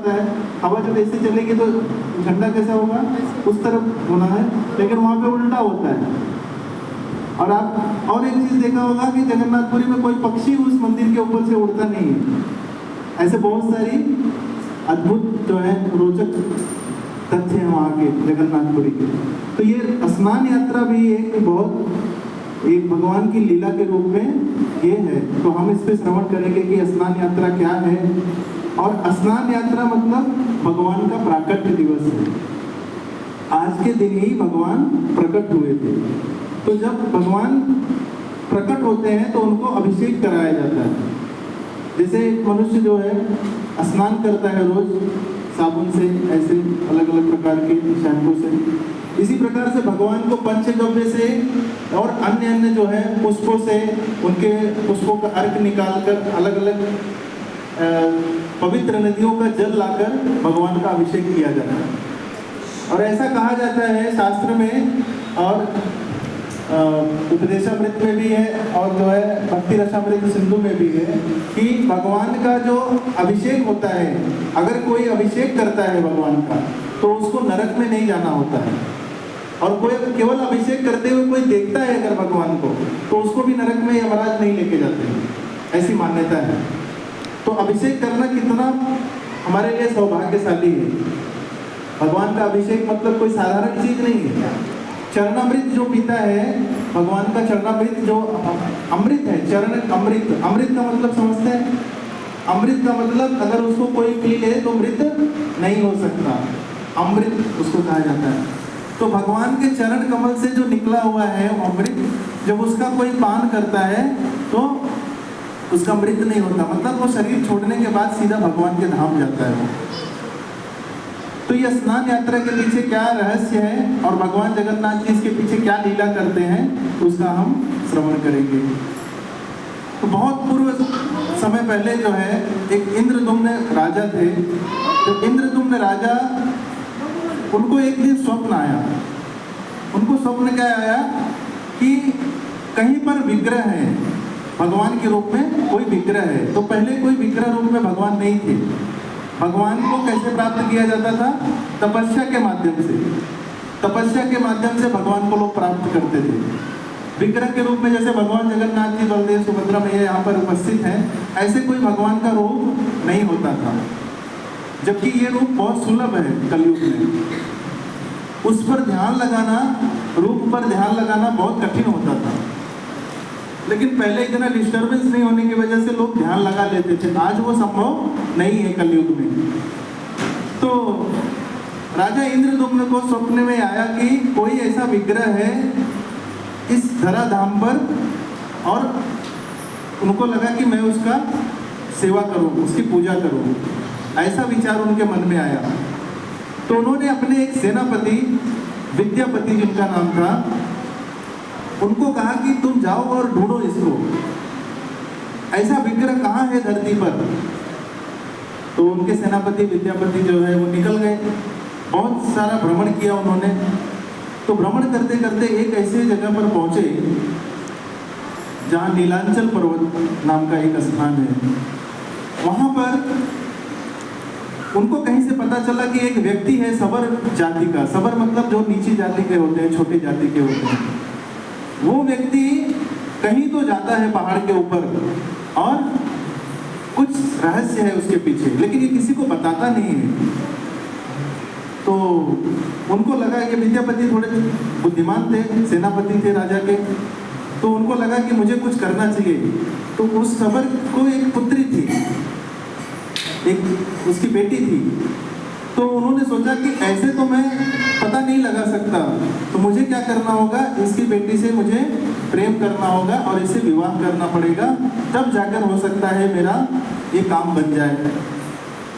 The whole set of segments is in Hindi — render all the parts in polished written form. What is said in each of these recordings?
होता है, हवा जब ऐसे चलेगी तो झंडा कैसा होगा, उस तरफ होना है, लेकिन वहाँ पे उल्टा होता है। और आप और एक चीज़ देखा होगा कि जगन्नाथपुरी में कोई पक्षी उस मंदिर के ऊपर से उड़ता नहीं है। ऐसे बहुत सारी अद्भुत जो है रोचक तथ्य हैं वहाँ के जगन्नाथपुरी के। तो ये स्नान यात्रा भी एक भगवान की लीला के रूप में ये है। तो हम इस पे श्रवण करेंगे कि स्नान यात्रा क्या है। और स्नान यात्रा मतलब भगवान का प्राकट्य दिवस है। आज के दिन ही भगवान प्रकट हुए थे। तो जब भगवान प्रकट होते हैं तो उनको अभिषेक कराया जाता है। जैसे मनुष्य जो है स्नान करता है रोज साबुन से, ऐसे अलग अलग प्रकार के शैम्पू से, इसी प्रकार से भगवान को पंचगव्य से और अन्य जो है पुष्पों से, उनके पुष्पों का अर्क निकालकर अलग अलग पवित्र नदियों का जल लाकर भगवान का अभिषेक किया जाता है। और ऐसा कहा जाता है शास्त्र में, और उपदेशामृत में भी है, और जो है भक्ति रसामृत सिंधु में भी है कि भगवान का जो अभिषेक होता है, अगर कोई अभिषेक करता है भगवान का तो उसको नरक में नहीं जाना होता है। और कोई केवल अभिषेक करते हुए कोई देखता है अगर भगवान को, तो उसको भी नरक में यमराज नहीं लेके जाते हैं, ऐसी मान्यता है। तो अभिषेक करना कितना हमारे लिए सौभाग्यशाली है। भगवान का अभिषेक मतलब कोई साधारण चीज नहीं है। चरणामृत जो पीता है, भगवान का चरणामृत जो अमृत है, चरण अमृत, अमृत का मतलब समझते हैं? अमृत का मतलब अगर उसको कोई पी ले तो मृत नहीं हो सकता, अमृत उसको कहा जाता है। तो भगवान के चरण कमल से जो निकला हुआ है अमृत, जब उसका कोई पान करता है तो उसका मृत नहीं होता, मतलब वो शरीर छोड़ने के बाद सीधा भगवान के धाम जाता है वो। तो ये स्नान यात्रा के पीछे क्या रहस्य है और भगवान जगन्नाथ जी इसके पीछे क्या लीला करते हैं, उसका हम श्रवण करेंगे। तो बहुत पूर्व समय पहले जो है एक इंद्रदुम्न राजा थे। तो इंद्रदुम्न राजा, उनको एक दिन स्वप्न आया। उनको स्वप्न क्या आया कि कहीं पर विग्रह है, भगवान के रूप में कोई विग्रह है। तो पहले कोई विग्रह रूप में भगवान नहीं थे। भगवान को कैसे प्राप्त किया जाता था? तपस्या के माध्यम से। तपस्या के माध्यम से भगवान को लोग प्राप्त करते थे। विग्रह के रूप में जैसे भगवान जगन्नाथ जी, बलदेव, सुभद्रा मैया यहाँ पर उपस्थित हैं, ऐसे कोई भगवान का रूप नहीं होता था। जबकि ये रूप बहुत सुलभ है कलयुग में। उस पर ध्यान लगाना, रूप पर ध्यान लगाना बहुत कठिन होता था। लेकिन पहले इतना डिस्टर्बेंस नहीं होने की वजह से लोग ध्यान लगा लेते थे। आज वो संभव नहीं है कलयुग में। तो राजा इंद्रदुम्न को स्वप्न में आया कि कोई ऐसा विग्रह है इस धराधाम पर, और उनको लगा कि मैं उसका सेवा करूं, उसकी पूजा करूं। ऐसा विचार उनके मन में आया। तो उन्होंने अपने एक सेनापति, विद्यापति जिनका नाम था, उनको कहा कि तुम जाओ और ढूंढो इसको, ऐसा विग्रह कहाँ है धरती पर। तो उनके सेनापति विद्यापति जो है वो निकल गए। बहुत सारा भ्रमण किया उन्होंने। तो भ्रमण करते करते एक ऐसे जगह पर पहुंचे जहाँ नीलांचल पर्वत नाम का एक स्थान है। वहां पर उनको कहीं से पता चला कि एक व्यक्ति है सबर जाति का। सबर मतलब जो नीची जाति के होते हैं, छोटी जाति के होते हैं। वो व्यक्ति कहीं तो जाता है पहाड़ के ऊपर, और कुछ रहस्य है उसके पीछे, लेकिन ये किसी को बताता नहीं है। तो उनको लगा, ये विद्यापति थोड़े बुद्धिमान थे, सेनापति थे राजा के, तो उनको लगा कि मुझे कुछ करना चाहिए। तो उस सबर को एक पुत्री थी, एक उसकी बेटी थी। तो उन्होंने सोचा कि ऐसे तो मैं पता नहीं लगा सकता, तो मुझे क्या करना होगा, इसकी बेटी से मुझे प्रेम करना होगा और इसे विवाह करना पड़ेगा, तब जाकर हो सकता है मेरा ये काम बन जाए।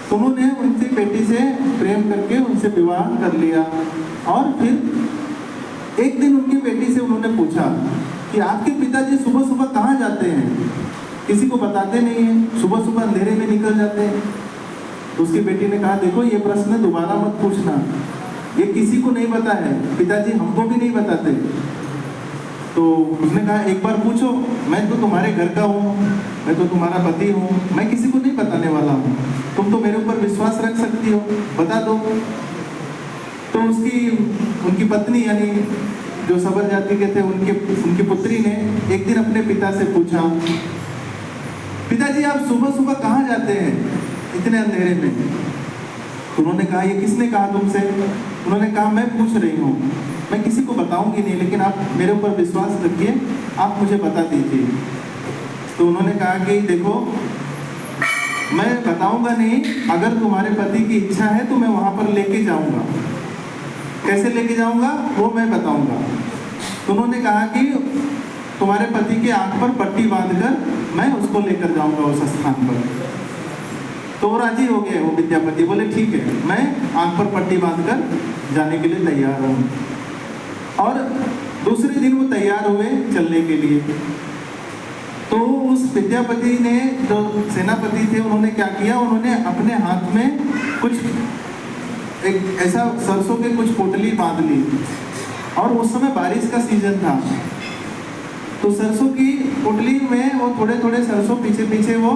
तो उन्होंने उनकी बेटी से प्रेम करके उनसे विवाह कर लिया। और फिर एक दिन उनकी बेटी से उन्होंने पूछा कि आपके पिताजी सुबह सुबह कहाँ जाते हैं? किसी को बताते नहीं हैं, सुबह सुबह अंधेरे में निकल जाते हैं। तो उसकी बेटी ने कहा, देखो ये प्रश्न दोबारा मत पूछना, ये किसी को नहीं पता है, पिताजी हमको भी नहीं बताते। तो उसने कहा एक बार पूछो, मैं तो तुम्हारे घर का हूँ, मैं तो तुम्हारा पति हूँ, मैं किसी को नहीं बताने वाला हूँ, तुम तो मेरे ऊपर विश्वास रख सकती हो, बता दो। तो उनकी पत्नी यानी जो सबर जाति के थे उनकी पुत्री ने एक दिन अपने पिता से पूछा, पिताजी आप सुबह सुबह कहाँ जाते हैं इतने अंधेरे में? तो उन्होंने कहा ये किसने कहा तुमसे? उन्होंने कहा मैं पूछ रही हूँ, मैं किसी को बताऊंगी नहीं, लेकिन आप मेरे ऊपर विश्वास रखिए, आप मुझे बता दीजिए। तो उन्होंने कहा कि देखो मैं बताऊंगा नहीं, अगर तुम्हारे पति की इच्छा है तो मैं वहां पर लेके जाऊंगा। कैसे लेके जाऊंगा वो मैं बताऊंगा। तो उन्होंने कहा कि तुम्हारे पति के आंख पर पट्टी बांधकर मैं उसको लेकर जाऊंगा उस स्थान पर। तो वो राजी हो गए, वो विद्यापति बोले ठीक है, मैं आंख पर पट्टी बांधकर जाने के लिए तैयार हूँ। और दूसरे दिन वो तैयार हुए चलने के लिए। तो उस विद्यापति ने, जो सेनापति थे, उन्होंने क्या किया, उन्होंने अपने हाथ में कुछ एक ऐसा सरसों के कुछ पोटली बांध ली, और उस समय बारिश का सीजन था। तो सरसों की पोटली में वो थोड़े थोड़े सरसों पीछे पीछे, वो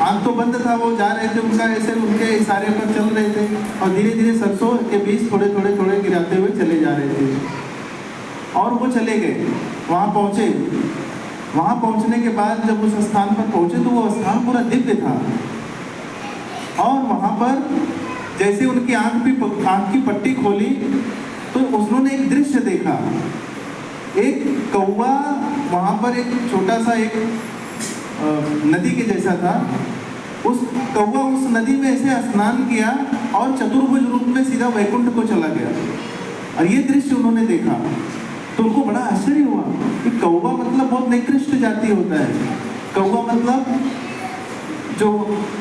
आंख तो बंद था, वो जा रहे थे, उनका ऐसे उनके इशारे पर चल रहे थे, और धीरे धीरे सरसों के बीच थोड़े थोड़े थोड़े गिराते हुए चले जा रहे थे। और वो चले गए, वहाँ पहुँचे। वहाँ पहुँचने के बाद जब उस स्थान पर पहुँचे तो वो स्थान पूरा दिव्य था। और वहाँ पर जैसे उनकी आंख की पट्टी खोली तो उन्होंने एक दृश्य देखा। एक कौवा वहाँ पर, एक छोटा सा एक नदी के जैसा था, उस कौवा उस नदी में ऐसे स्नान किया और चतुर्भुज रूप में सीधा वैकुंठ को चला गया। और ये दृश्य उन्होंने देखा तो उनको बड़ा आश्चर्य हुआ कि कौवा मतलब बहुत निकृष्ट जाति होता है। कौवा मतलब जो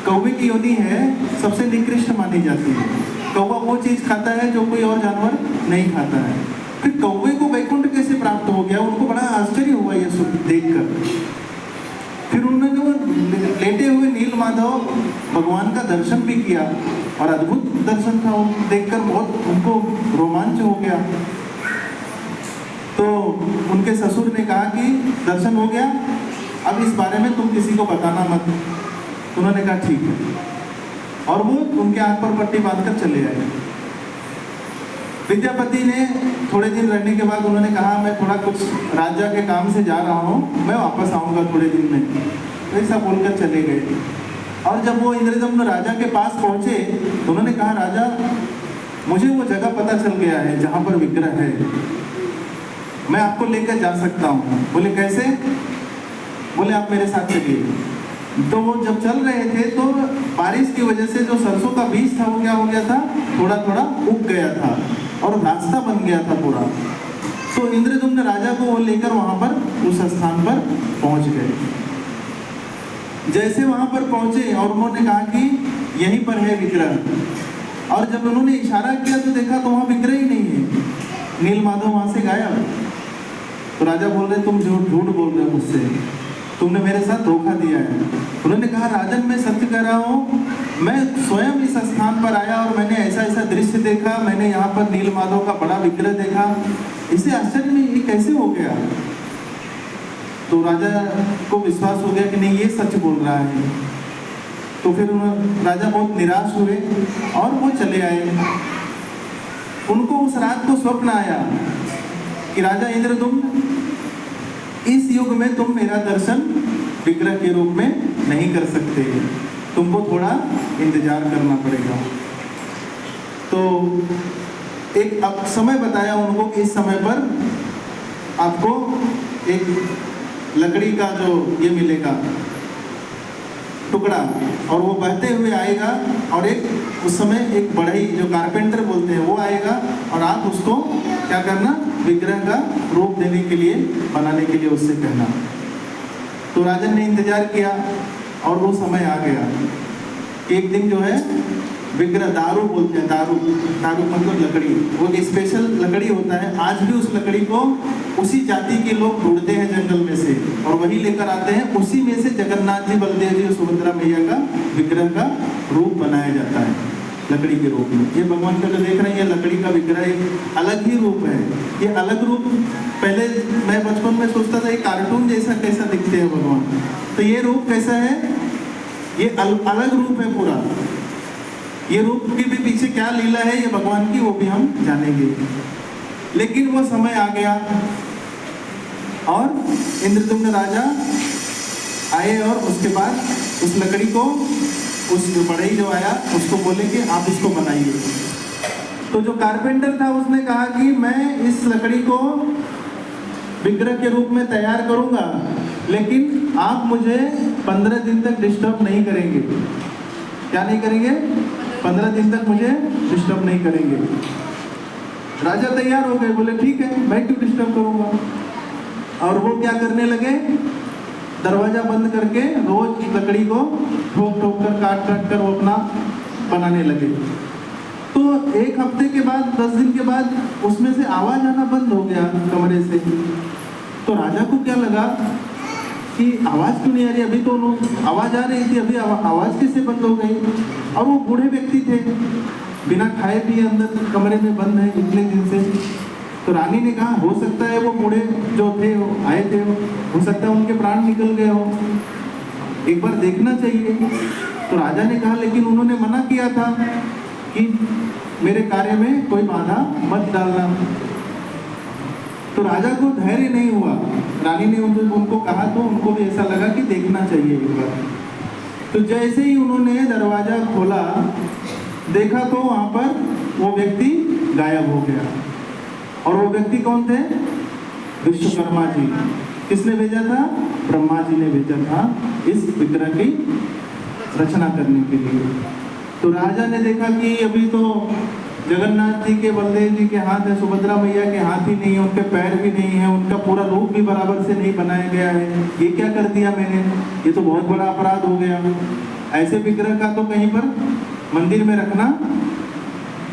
कौवे की योनि है सबसे निकृष्ट मानी जाती है। कौवा वो चीज खाता है जो कोई और जानवर नहीं खाता है। फिर कौवे को वैकुंठ कैसे प्राप्त हो गया, उनको बड़ा आश्चर्य हुआ ये सब देखकर। फिर उन्होंने वो लेटे हुए नील माधव भगवान का दर्शन भी किया, और अद्भुत दर्शन था, उनको देखकर बहुत उनको रोमांच हो गया। तो उनके ससुर ने कहा कि दर्शन हो गया, अब इस बारे में तुम किसी को बताना मत। उन्होंने कहा ठीक है, और वो उनके आंख पर पट्टी बांधकर चले आए। विद्यापति ने थोड़े दिन रहने के बाद उन्होंने कहा मैं थोड़ा कुछ राजा के काम से जा रहा हूँ, मैं वापस आऊँगा थोड़े दिन में, ऐसा बोलकर चले गए। और जब वो इंद्रदम्न राजा के पास पहुँचे तो उन्होंने कहा राजा मुझे वो जगह पता चल गया है जहाँ पर विग्रह है, मैं आपको लेकर जा सकता हूँ। बोले कैसे? बोले आप मेरे साथ चलिए। तो वो जब चल रहे थे तो बारिश की वजह से जो सरसों का बीज था वो क्या हो गया था, थोड़ा थोड़ा उग गया था और रास्ता बन गया था पूरा। तो इंद्रदुम्न राजा को वो लेकर वहां पर उस स्थान पर पहुंच गए। जैसे वहां पर पहुंचे और उन्होंने कहा कि यहीं पर है विग्रह, और जब उन्होंने इशारा किया तो देखा तो वहां विग्रह ही नहीं है, नील माधव वहां से गायब। तो राजा बोल रहे तुम झूठ बोल रहे हो मुझसे, तुमने मेरे साथ धोखा दिया है। उन्होंने कहा राजन मैं सत्य कह रहा हूँ, मैं स्वयं इस स्थान पर आया और मैंने ऐसा ऐसा दृश्य देखा, मैंने यहाँ पर नील माधव का बड़ा विग्रह देखा, इसे आश्चर्य में ये कैसे हो गया। तो राजा को विश्वास हो गया कि नहीं ये सच बोल रहा है। तो फिर राजा बहुत निराश हुए और वो चले आए। उनको उस रात को स्वप्न आया कि राजा इंद्रदुम्न इस युग में तुम मेरा दर्शन विग्रह के रूप में नहीं कर सकते, तुमको थोड़ा इंतजार करना पड़ेगा। तो एक अब समय बताया उनको कि इस समय पर आपको एक लकड़ी का जो ये मिलेगा टुकड़ा, और वो बहते हुए आएगा, और एक उस समय एक बढ़ई जो कारपेंटर बोलते हैं वो आएगा, और आप उसको क्या करना, विग्रह का रूप देने के लिए, बनाने के लिए उससे कहना। तो राजन ने इंतजार किया और वो समय आ गया। एक दिन जो है विग्रह, दारू बोलते हैं, दारू मतलब लकड़ी, वो एक स्पेशल लकड़ी होता है। आज भी उस लकड़ी को उसी जाति के लोग ढूंढते हैं जंगल में से और वही लेकर आते हैं। उसी में से जगन्नाथ जी, बलदेव जी और सुभद्रा मैया का विग्रह का रूप बनाया जाता है। लकड़ी के रूप में। ये भगवान का जो देख रहे हैं, ये लकड़ी का विग्रह एक अलग ही रूप है। ये अलग रूप, पहले मैं बचपन में सोचता था ये कार्टून जैसा कैसा दिखते हैं भगवान, तो ये रूप कैसा है, ये अलग रूप है पूरा। ये रूप के भी पीछे क्या लीला है ये भगवान की, वो भी हम जानेंगे। लेकिन वो समय आ गया और इंद्रदुम्न राजा आए और उसके बाद उस लकड़ी को, उस बढ़ई जो आया उसको बोले कि आप इसको बनाइए। तो जो कारपेंटर था उसने कहा कि मैं इस लकड़ी को विग्रह के रूप में तैयार करूंगा, लेकिन आप मुझे 15 दिन तक डिस्टर्ब नहीं करेंगे। क्या नहीं करेंगे? 15 दिन तक मुझे डिस्टर्ब नहीं करेंगे। राजा तैयार हो गए, बोले ठीक है, मैं क्यों डिस्टर्ब करूंगा। और वो क्या करने लगे, दरवाजा बंद करके रोज लकड़ी को ठोक ठोक कर, काट काट कर वो अपना बनाने लगे। तो एक हफ्ते के बाद, 10 दिन के बाद उसमें से आवाज आना बंद हो गया कमरे से। तो राजा को क्या लगा कि आवाज क्यों नहीं आ रही, अभी तो आवाज आ रही थी, अभी आवाज कैसे बंद हो गई। और वो बूढ़े व्यक्ति थे, बिना खाए पिए अंदर कमरे में बंद है इतने दिन से। तो रानी ने कहा हो सकता है वो बूढ़े जो थे वो आए थे, हो सकता है उनके प्राण निकल गए हो, एक बार देखना चाहिए। तो राजा ने कहा लेकिन उन्होंने मना किया था कि मेरे कार्य में कोई बाधा मत डालना। तो राजा को धैर्य नहीं हुआ, रानी ने उनको कहा तो उनको भी ऐसा लगा कि देखना चाहिए एक बार। तो जैसे ही उन्होंने दरवाजा खोला, देखा तो वहां पर वो व्यक्ति गायब हो गया। और वो व्यक्ति कौन थे? विश्वकर्मा जी। किसने भेजा था? ब्रह्मा जी ने भेजा था इस विग्रह की रचना करने के लिए। तो राजा ने देखा कि अभी तो जगन्नाथ जी के, बलदेव जी के हाथ है, सुभद्रा मैया के हाथ ही नहीं है, उनके पैर भी नहीं है, उनका पूरा रूप भी बराबर से नहीं बनाया गया है, ये क्या कर दिया मैंने, ये तो बहुत बड़ा अपराध हो गया। ऐसे विग्रह का तो कहीं पर मंदिर में रखना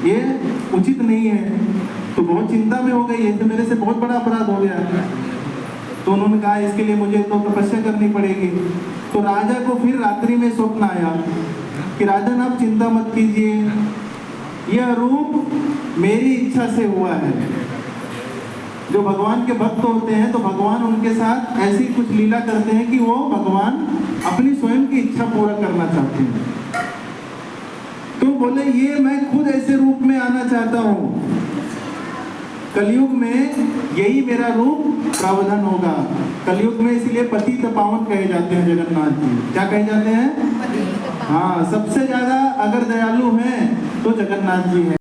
ये उचित नहीं है। तो बहुत चिंता में हो गई, ये तो मेरे से बहुत बड़ा अपराध हो गया। तो उन्होंने कहा इसके लिए मुझे तो तपस्या करनी पड़ेगी। तो राजा को फिर रात्रि में स्वप्न आया कि राजन आप चिंता मत कीजिए, यह रूप मेरी इच्छा से हुआ है। जो भगवान के भक्त होते हैं तो भगवान उनके साथ ऐसी कुछ लीला करते हैं कि वो भगवान अपनी स्वयं की इच्छा पूरा करना चाहते हैं। तो बोले ये मैं खुद ऐसे रूप में आना चाहता हूँ, कलयुग में यही मेरा रूप प्रावधान होगा। कलयुग में इसलिए पतित पावन कहे जाते हैं जगन्नाथ जी। क्या कहे जाते हैं? हाँ, सबसे ज्यादा अगर दयालु हैं तो जगन्नाथ जी हैं।